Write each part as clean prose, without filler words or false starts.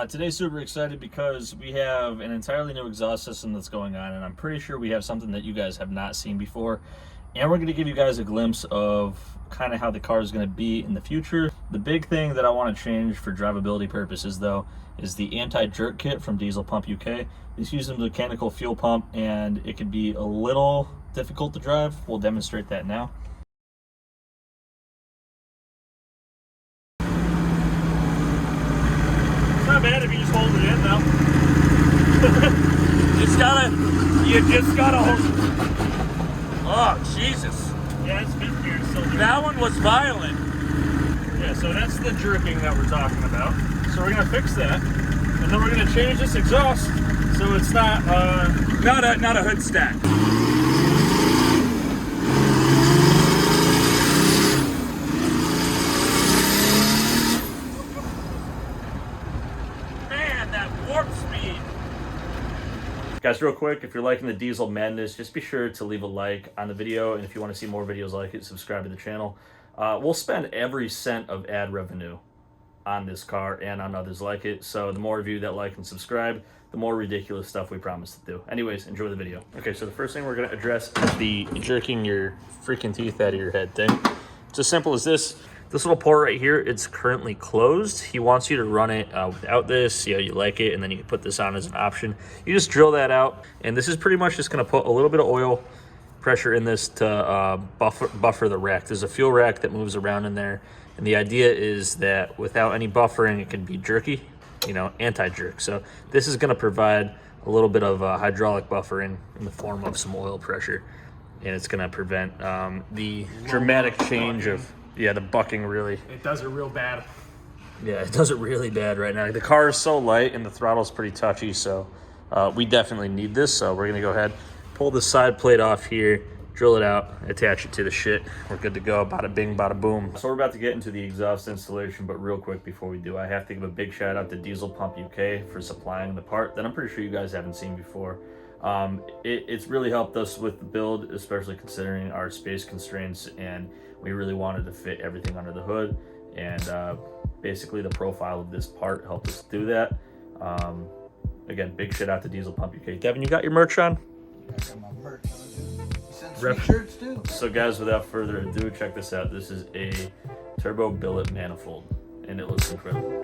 Today's super excited because we have an entirely new exhaust system that's going on, and I'm pretty sure we have something that you guys have not seen before. And we're going to give you guys a glimpse of kind of how the car is going to be in the future. The big thing that I want to change for drivability purposes, though, is the anti-jerk kit from Diesel Pump UK. This uses a mechanical fuel pump, and it can be a little difficult to drive. We'll demonstrate that now. It's not bad if you just hold it in, though. You just gotta hold. Oh, Jesus. Yeah, it's fifth gear. So that one was violent. Yeah, so that's the jerking that we're talking about. So we're gonna fix that, and then we're gonna change this exhaust so it's not not a hood stack. Man, that warp speed. Guys, real quick, if you're liking the diesel madness, just be sure to leave a like on the video, and if you want to see more videos like it, subscribe to the channel. We'll spend every cent of ad revenue on this car and on others like it, so the more of you that like and subscribe, the more ridiculous stuff we promise to do. Anyways, enjoy the video. Okay, so the first thing we're going to address is the jerking your freaking teeth out of your head thing. It's as simple as this. This little port right here, it's currently closed. He wants you to run it without this. You like it, and then you can put this on as an option. You just drill that out, and this is pretty much just going to put a little bit of oil pressure in this to buffer the rack. There's a fuel rack that moves around in there, and the idea is that without any buffering, it can be jerky, anti-jerk. So this is going to provide a little bit of hydraulic buffering in the form of some oil pressure, and it's going to prevent the dramatic change of the bucking. Really, it does it real bad. Yeah, it does it really bad right now. The car is so light and the throttle's pretty touchy, so we definitely need this. So we're gonna go ahead, pull the side plate off here, drill it out, attach it to the shit. We're good to go. Bada bing, bada boom. So we're about to get into the exhaust installation, but real quick before we do, I have to give a big shout out to Diesel Pump UK for supplying the part that I'm pretty sure you guys haven't seen before. It's really helped us with the build, especially considering our space constraints, and we really wanted to fit everything under the hood, and basically the profile of this part helped us do that. Again, big shout out to Diesel Pump UK. Devin, you got your merch on? I got my merch on. You sent sweet shirts too. So guys, without further ado, check this out. This is a turbo billet manifold, and it looks incredible.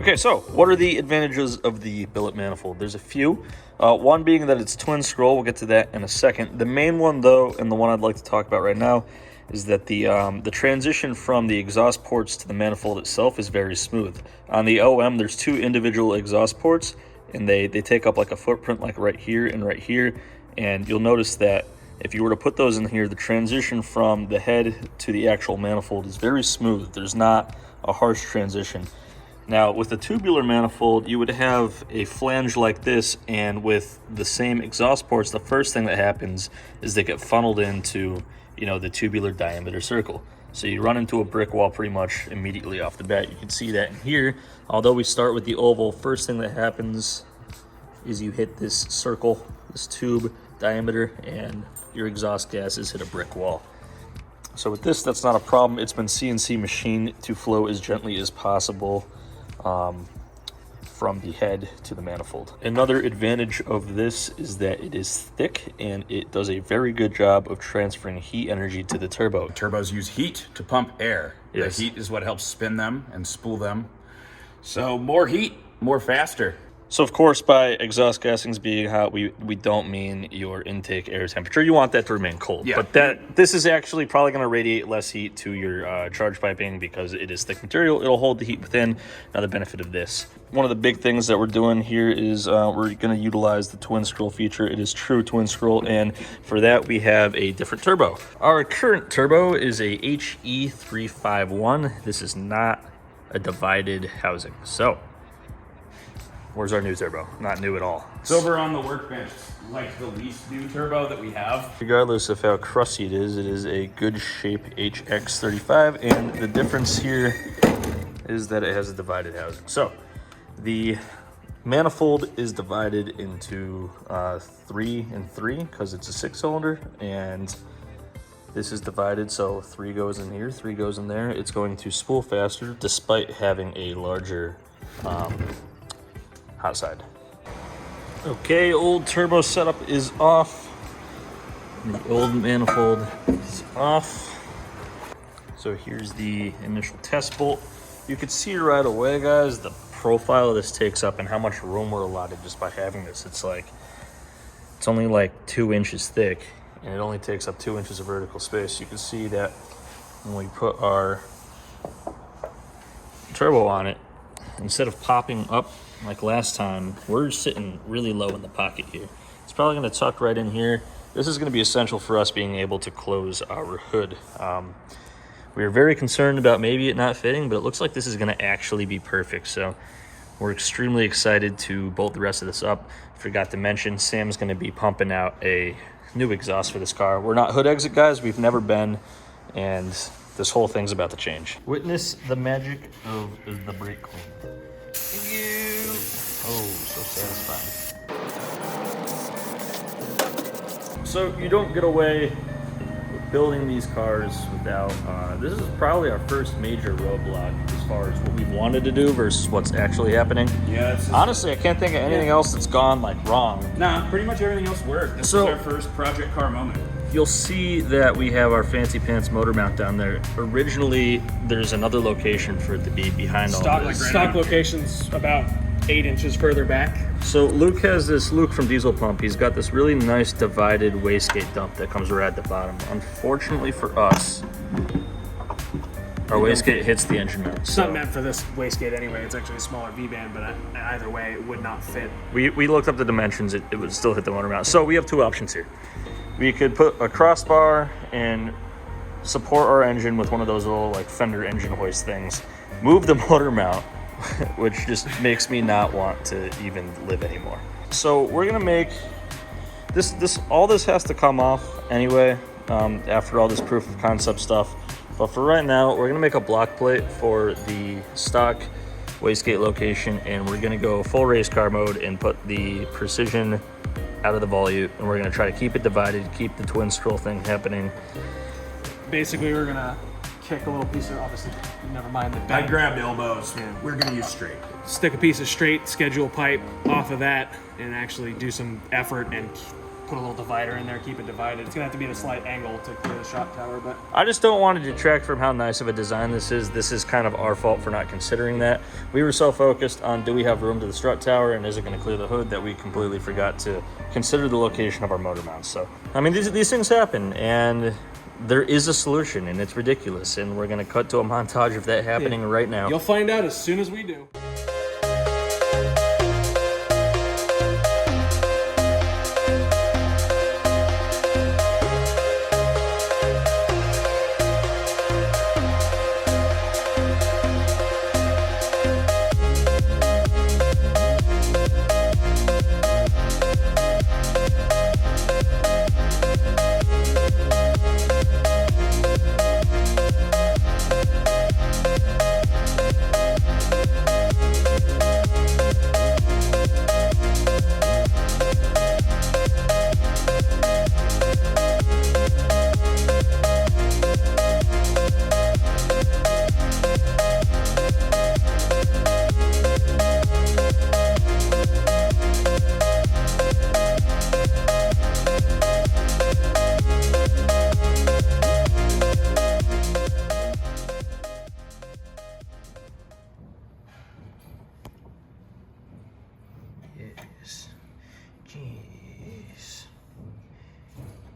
Okay, so what are the advantages of the billet manifold? There's a few. One being that it's twin scroll. We'll get to that in a second. The main one, though, and the one I'd like to talk about right now, is that the transition from the exhaust ports to the manifold itself is very smooth. On the OM, there's two individual exhaust ports, and they take up like a footprint like right here and right here. And you'll notice that if you were to put those in here, the transition from the head to the actual manifold is very smooth. There's not a harsh transition. Now, with a tubular manifold, you would have a flange like this, and with the same exhaust ports, the first thing that happens is they get funneled into, the tubular diameter circle. So you run into a brick wall pretty much immediately off the bat. You can see that in here. Although we start with the oval, first thing that happens is you hit this circle, this tube diameter, and your exhaust gases hit a brick wall. So with this, that's not a problem. It's been CNC machined to flow as gently as possible from the head to the manifold. Another advantage of this is that it is thick, and it does a very good job of transferring heat energy to the turbo. Turbos use heat to pump air. Yes. The heat is what helps spin them and spool them. So more heat, more faster. So of course, by exhaust gaskets being hot, we don't mean your intake air temperature. You want that to remain cold. Yeah. But this is actually probably going to radiate less heat to your charge piping because it is thick material. It'll hold the heat within. Another benefit of this. One of the big things that we're doing here is we're going to utilize the twin scroll feature. It is true twin scroll, and for that we have a different turbo. Our current turbo is a HE351. This is not a divided housing. So where's our new turbo? Not new at all. It's over on the workbench, like the least new turbo that we have. Regardless of how crusty it is a good shape HX35, and the difference here is that it has a divided housing. So the Manifold is divided into 3 and 3 because it's a 6-cylinder, and this is divided so 3 goes in here, 3 goes in there. It's going to spool faster despite having a larger hot side. Okay, old turbo setup is off. The old manifold is off. So here's the initial test bolt. You can see right away, guys, the profile this takes up and how much room we're allotted just by having this. It's only like 2 inches thick, and it only takes up 2 inches of vertical space. You can see that when we put our turbo on it, instead of popping up like last time, we're sitting really low in the pocket here. It's probably going to tuck right in here. This is going to be essential for us being able to close our hood. We were very concerned about maybe it not fitting, but it looks like this is going to actually be perfect. So we're extremely excited to bolt the rest of this up. Forgot to mention, Sam's going to be pumping out a new exhaust for this car. We're not hood exit guys. We've never been, and this whole thing's about to change. Witness the magic of the brake clean. Oh, so satisfying. So you don't get away with building these cars without, this is probably our first major roadblock as far as what we wanted to do versus what's actually happening. Yeah, Honestly, I can't think of anything else that's gone like wrong. Nah, pretty much everything else worked. This was our first project car moment. You'll see that we have our fancy pants motor mount down there. Originally, there's another location for it to be behind all this. Stock location's about 8 inches further back. So Luke from Diesel Pump, he's got this really nice divided wastegate dump that comes right at the bottom. Unfortunately for us, our wastegate hits the engine mount. It's not meant for this wastegate anyway. It's actually a smaller V-band, but either way, it would not fit. We looked up the dimensions. It would still hit the motor mount. So we have 2 options here. We could put a crossbar and support our engine with one of those little like fender engine hoist things. Move the motor mount, which just makes me not want to even live anymore. So we're gonna make this. All this has to come off anyway after all this proof of concept stuff. But for right now, we're gonna make a block plate for the stock wastegate location, and we're gonna go full race car mode and put the precision out of the volute, and we're gonna try to keep it divided, keep the twin scroll thing happening. Basically, we're gonna kick a little piece of, obviously, never mind the I bend. grabbed elbows. Yeah. We're gonna use straight. Stick a piece of straight schedule pipe off of that and actually do some effort and put a little divider in there, keep it divided. It's gonna have to be at a slight angle to clear the shot tower, but I just don't want to detract from how nice of a design this is. This is kind of our fault for not considering that. We were so focused on do we have room to the strut tower and is it going to clear the hood that we completely forgot to consider the location of our motor mounts. So, I mean, these things happen, and there is a solution, and it's ridiculous, and we're going to cut to a montage of that happening right now. you'll find out as soon as we do.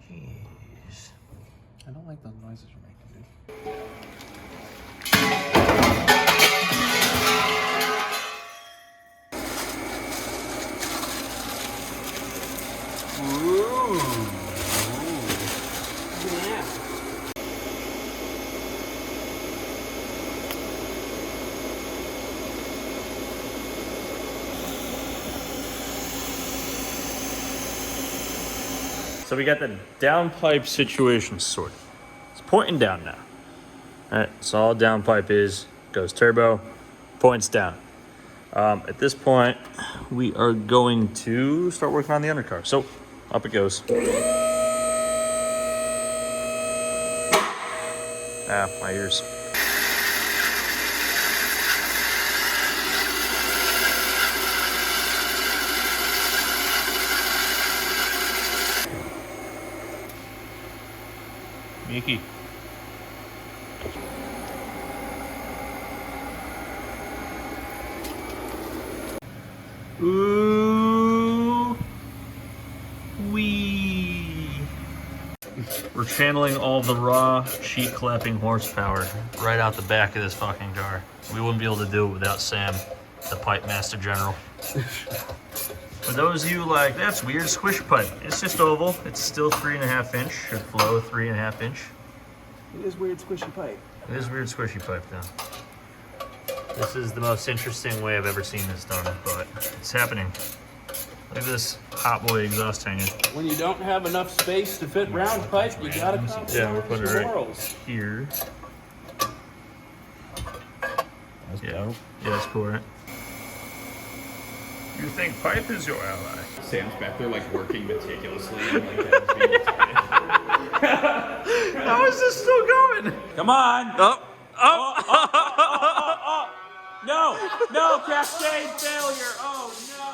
Jeez. I don't like those noises you're making, dude. So we got the downpipe situation sorted. It's pointing down now. All right, so all downpipe is, goes turbo, points down. At this point, we are going to start working on the undercar. So, up it goes. Ah, my ears. Mickey. Ooh wee. We're channeling all the raw sheet clapping horsepower right out the back of this fucking car. We wouldn't be able to do it without Sam, the pipe master general. For those of you like, that's weird, squish pipe. It's just oval. It's still 3.5 inch. Should flow 3.5 inch. It is weird squishy pipe. It is weird squishy pipe though. This is the most interesting way I've ever seen this done, but it's happening. Look at this hot boy exhaust hanger. When you don't have enough space to fit round pipe, you gotta compromise. Yeah, we're putting it right morals. here. That's Yeah, yeah, that's cool, right? You think pipe is your ally? Sam's back there like working meticulously. And, How is this still going? Come on. Oh, No, cascade failure. Oh no.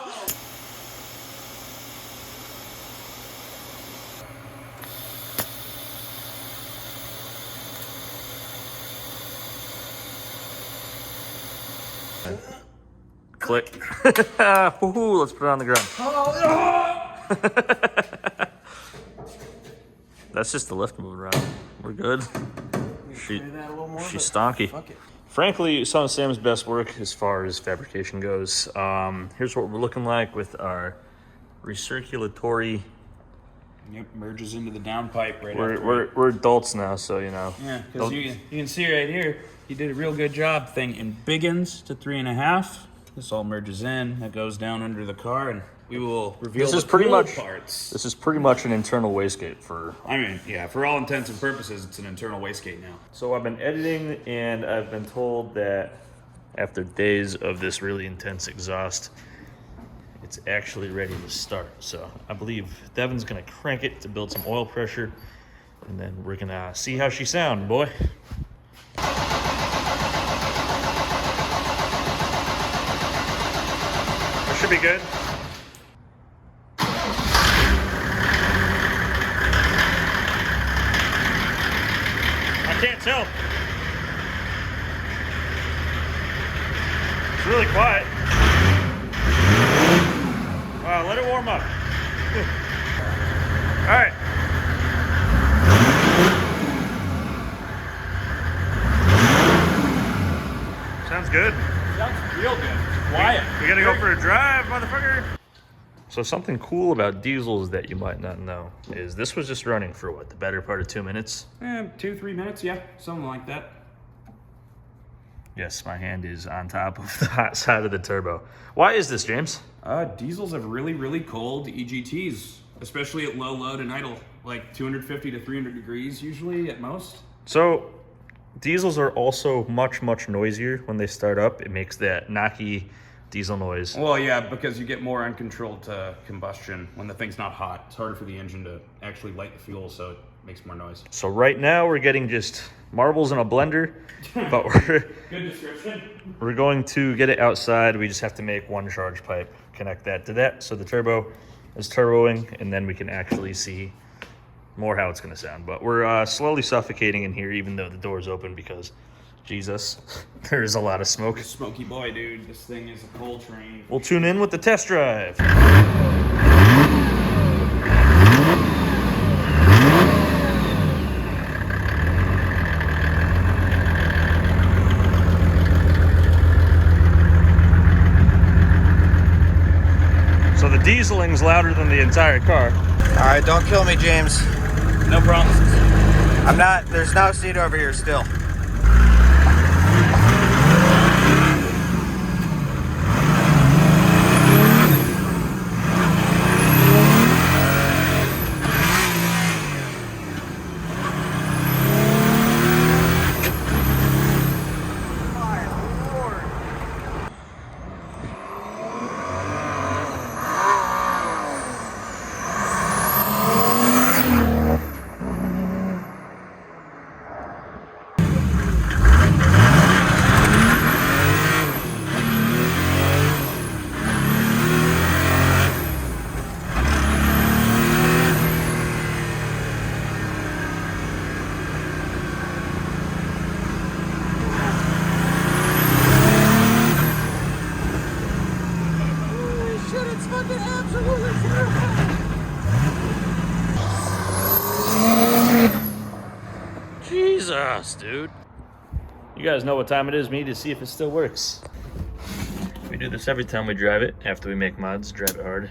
click. Woohoo, let's put it on the ground. That's just the lift moving around. We're good. She's stonky. Frankly, some of Sam's best work as far as fabrication goes. Here's what we're looking like with our recirculatory. Yep, merges into the downpipe right We're adults now, so you know. Yeah, because you can see right here, you did a real good job thing in biggins to 3.5. This all merges in. That goes down under the car, and we will reveal the cool parts. This is pretty much an internal wastegate for. I mean, yeah, for all intents and purposes, it's an internal wastegate now. So I've been editing, and I've been told that after days of this really intense exhaust, it's actually ready to start. So I believe Devin's gonna crank it to build some oil pressure, and then we're gonna see how she sounds, boy. That should be good. I can't tell. It's really quiet. Wow, let it warm up. All right. Sounds good. Sounds real good. Quiet. We gotta go for a drive, motherfucker. So something cool about diesels that you might not know is this was just running for what, the better part of 2 minutes? 2-3 minutes, yeah, something like that. Yes, my hand is on top of the hot side of the turbo. Why is this, James? Diesels have really, really cold EGTs, especially at low load and idle, like 250 to 300 degrees usually at most. So diesels are also much, much noisier when they start up. It makes that knocky diesel noise. Well, yeah, because you get more uncontrolled combustion when the thing's not hot. It's harder for the engine to actually light the fuel, so it makes more noise. So right now we're getting just marbles in a blender, but Good description. we're going to get it outside. We just have to make one charge pipe, connect that to that, so the turbo is turboing, and then we can actually see more how it's going to sound. But we're slowly suffocating in here, even though the door's open, because Jesus, there's a lot of smoke. Smoky boy, dude. This thing is a coal train. We'll tune in with the test drive. So the dieseling's louder than the entire car. All right, don't kill me, James. No promises. I'm not. There's no seat over here still. gas, dude. You guys know what time it is. We need to see if it still works. We do this every time we drive it. After we make mods, drive it hard.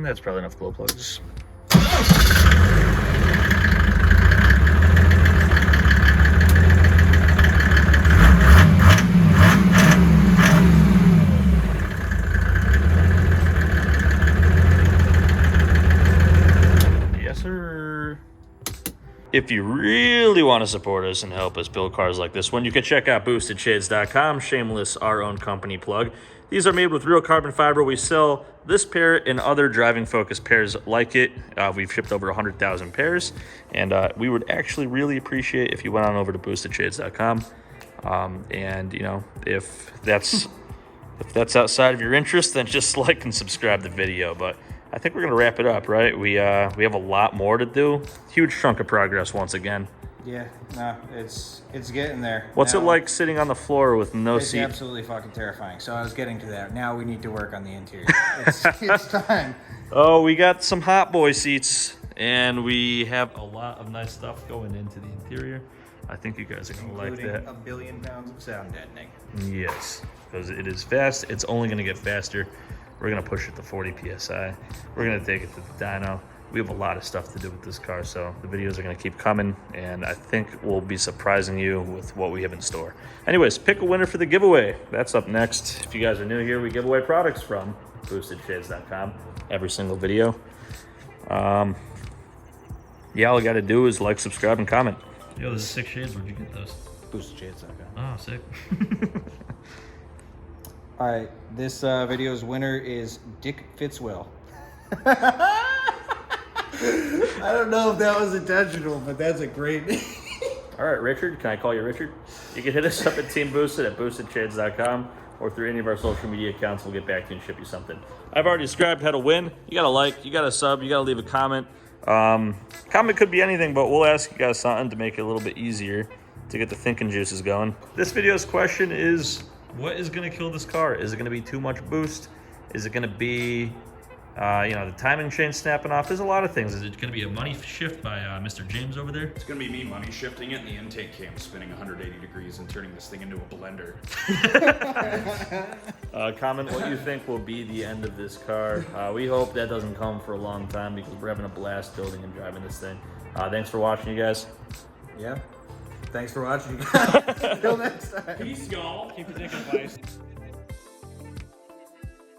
That's probably enough glow plugs. Yes, sir. If you really want to support us and help us build cars like this one, you can check out boostedshades.com. Shameless, our own company plug. These are made with real carbon fiber. We sell this pair and other driving-focused pairs like it. We've shipped over 100,000 pairs, and we would actually really appreciate if you went on over to boostedshades.com. And you know, if that's outside of your interest, then just like and subscribe the video. But I think we're gonna wrap it up, right? We have a lot more to do. Huge chunk of progress once again. Yeah, no, it's getting there. What's now, it like sitting on the floor with no it's seat? absolutely fucking terrifying. So I was getting to that. Now we need to work on the interior. It's time. Oh, we got some hot boy seats, and we have a lot of nice stuff going into the interior. I think you guys are gonna like that. A billion pounds of sound deadening. Yes, because it is fast. It's only gonna get faster. We're gonna push it to 40 PSI. We're gonna take it to the dyno. We have a lot of stuff to do with this car, so the videos are gonna keep coming, and I think we'll be surprising you with what we have in store. Anyways, pick a winner for the giveaway. That's up next. If you guys are new here, we give away products from boostedshades.com every single video. Yeah, all you gotta do is like, subscribe, and comment. Yo, this is 6 Shades. Where'd you get those? Boostedshades.com. Oh, sick. All right, this video's winner is Dick Fitzwill. I don't know if that was intentional, but that's a great name. All right, Richard. Can I call you Richard? You can hit us up at Team Boosted at boostedshades.com or through any of our social media accounts. We'll get back to you and ship you something. I've already described how to win. You got to like, you got to sub, you got to leave a comment. Comment could be anything, but we'll ask you guys something to make it a little bit easier to get the thinking juices going. This video's question is, what is going to kill this car? Is it going to be too much boost? Is it going to be... you know, the timing chain snapping off. There's a lot of things. Is it going to be a money shift by Mr. James over there? It's going to be me money shifting it and the intake cam spinning 180 degrees and turning this thing into a blender. Comment what you think will be the end of this car. We hope that doesn't come for a long time because we're having a blast building and driving this thing. Thanks for watching, you guys. Yeah. Thanks for watching. Until next time. Peace, y'all. Keep your dick in place.